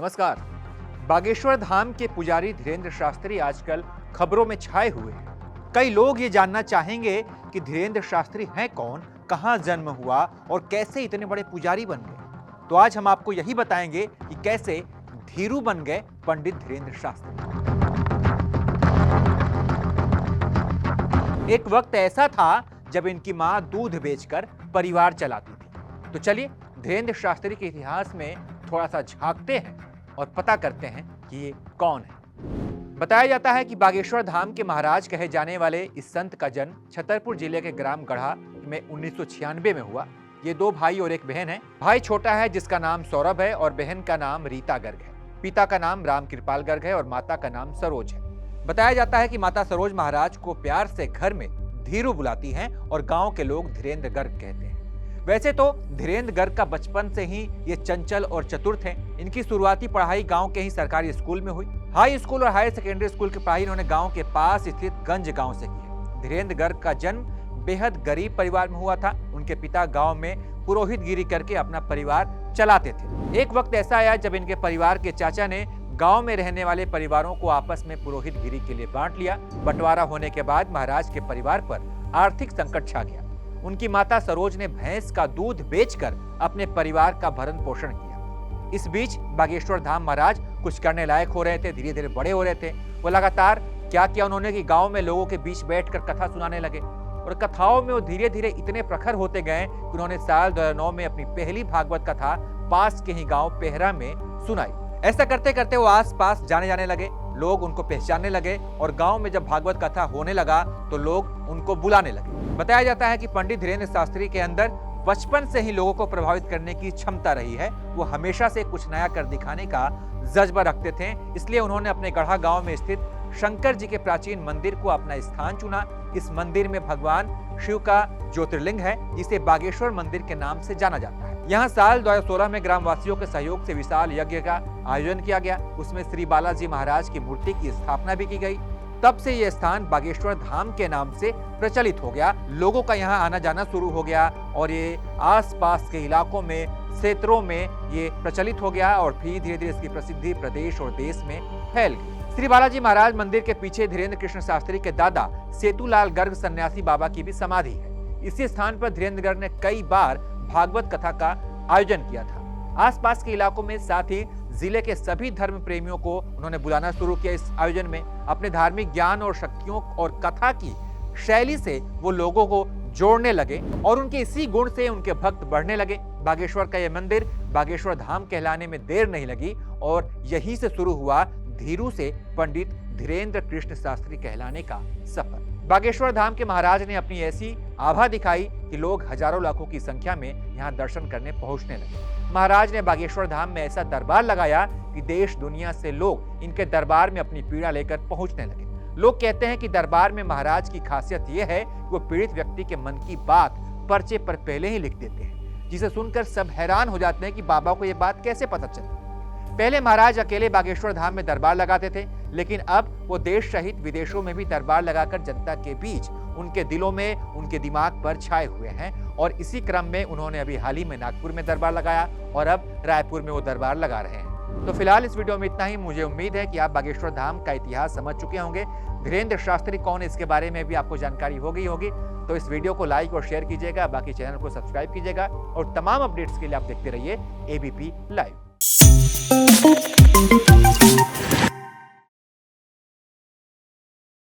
नमस्कार। बागेश्वर धाम के पुजारी धीरेन्द्र शास्त्री आजकल खबरों में छाए हुए हैं। कई लोग ये जानना चाहेंगे कि धीरेन्द्र शास्त्री हैं कौन, कहां जन्म हुआ और कैसे इतने बड़े पुजारी बन गए। तो आज हम आपको यही बताएंगे कि कैसे धीरू बन गए पंडित धीरेन्द्र शास्त्री। एक वक्त ऐसा था जब इनकी मां दूध बेचकर परिवार चलाती थी। तो चलिए धीरेन्द्र शास्त्री के इतिहास में थोड़ा सा झांकते हैं और पता करते हैं कि ये कौन है। बताया जाता है कि बागेश्वर धाम के महाराज कहे जाने वाले इस संत का जन्म छतरपुर जिले के ग्राम गढ़ा में 1996 में हुआ। ये दो भाई और एक बहन है। भाई छोटा है जिसका नाम सौरभ है और बहन का नाम रीता गर्ग है। पिता का नाम राम कृपाल गर्ग है और माता का नाम सरोज है। बताया जाता है कि माता सरोज महाराज को प्यार से घर में धीरू बुलाती हैं और गांव के लोग धीरेन्द्र गर्ग कहते हैं। वैसे तो धीरेन्द्र गर्ग का बचपन से ही ये चंचल और चतुर थे। इनकी शुरुआती पढ़ाई गांव के ही सरकारी स्कूल में हुई। हाई स्कूल और हायर सेकेंडरी स्कूल की पढ़ाई इन्होंने गांव के पास स्थित गंज गांव से की। धीरेन्द्र गर्ग का जन्म बेहद गरीब परिवार में हुआ था। उनके पिता गांव में पुरोहितगिरी करके अपना परिवार चलाते थे। एक वक्त ऐसा आया जब इनके परिवार के चाचा ने गांव में रहने वाले परिवारों को आपस में पुरोहितगिरी के लिए बांट लिया। बंटवारा होने के बाद महाराज के परिवार पर आर्थिक संकट छा गया। उनकी माता सरोज ने भैंस का दूध बेचकर अपने परिवार का भरण पोषण किया। इस बीच बागेश्वर धाम महाराज कुछ करने लायक हो रहे थे, धीरे धीरे बड़े हो रहे थे। वो लगातार क्या किया उन्होंने कि गांव में लोगों के बीच बैठकर कथा सुनाने लगे और कथाओं में वो धीरे धीरे इतने प्रखर होते गए कि उन्होंने साल 2009 में अपनी पहली भागवत कथा पास के ही गांव पेहरा में सुनाई। ऐसा करते करते वो आस पास जाने लगे, लोग उनको पहचानने लगे और गांव में जब भागवत कथा होने लगा तो लोग उनको बुलाने लगे। बताया जाता है कि पंडित धीरेन्द्र शास्त्री के अंदर बचपन से ही लोगों को प्रभावित करने की क्षमता रही है। वो हमेशा से कुछ नया कर दिखाने का जज्बा रखते थे। इसलिए उन्होंने अपने गढ़ा गांव में स्थित शंकर जी के प्राचीन मंदिर को अपना स्थान चुना। इस मंदिर में भगवान शिव का ज्योतिर्लिंग है जिसे बागेश्वर मंदिर के नाम से जाना जाता है। यहाँ साल 2016 में ग्रामवासियों के सहयोग से विशाल यज्ञ का आयोजन किया गया। उसमें श्री बालाजी महाराज की मूर्ति की स्थापना भी की गई। तब से ये स्थान बागेश्वर धाम के नाम से प्रचलित हो गया। लोगों का यहाँ आना जाना शुरू हो गया और ये आसपास के इलाकों में, क्षेत्रों में ये प्रचलित हो गया और फिर धीरे धीरे इसकी प्रसिद्धि प्रदेश और देश में फैल गई। श्री बालाजी महाराज मंदिर के पीछे धीरेन्द्र कृष्ण शास्त्री के दादा सेतुलाल गर्ग सन्यासी बाबा की भी समाधि है। इसी स्थान पर धीरेन्द्र गर्ग ने कई बार भागवत कथा का आयोजन किया था। आसपास के इलाकों में साथ ही जिले के सभी धर्म प्रेमियों को उन्होंने बुलाना शुरू किया। इस आयोजन में अपने धार्मिक ज्ञान और शक्तियों और कथा की शैली से वो लोगों को जोड़ने लगे और उनके इसी गुण से उनके भक्त बढ़ने लगे। बागेश्वर का यह मंदिर बागेश्वर धाम कहलाने में देर नहीं लगी और यहीं से शुरू हुआ धीरू से पंडित धीरेन्द्र कृष्ण शास्त्री कहलाने का सफर। बागेश्वर धाम के महाराज ने अपनी ऐसी आभा दिखाई कि लोग हजारों लाखों की संख्या में यहाँ दर्शन करने पहुंचने लगे। महाराज ने बागेश्वर धाम में ऐसा दरबार लगाया कि देश दुनिया से लोग इनके दरबार में अपनी पीड़ा लेकर पहुंचने लगे। लोग कहते हैं कि दरबार में महाराज की खासियत यह है कि वो पीड़ित व्यक्ति के मन की बात पर्चे पर पहले ही लिख देते हैं, जिसे सुनकर सब हैरान हो जाते हैं कि बाबा को यह बात कैसे पता चली। पहले महाराज अकेले बागेश्वर धाम में दरबार लगाते थे, लेकिन अब वो देश सहित विदेशों में भी दरबार लगाकर जनता के बीच उनके दिलों में, उनके दिमाग पर छाए हुए हैं। और इसी क्रम में उन्होंने अभी हाल ही में नागपुर में दरबार लगाया और अब रायपुर में वो दरबार लगा रहे हैं। तो फिलहाल इस वीडियो में इतना ही। मुझे उम्मीद है कि आप बागेश्वर धाम का इतिहास समझ चुके होंगे। धीरेन्द्र शास्त्री कौन है इसके बारे में भी आपको जानकारी हो गई होगी। तो इस वीडियो को लाइक और शेयर कीजिएगा, बाकी चैनल को सब्सक्राइब कीजिएगा और तमाम अपडेट्स के लिए आप देखते रहिए एबीपी लाइव।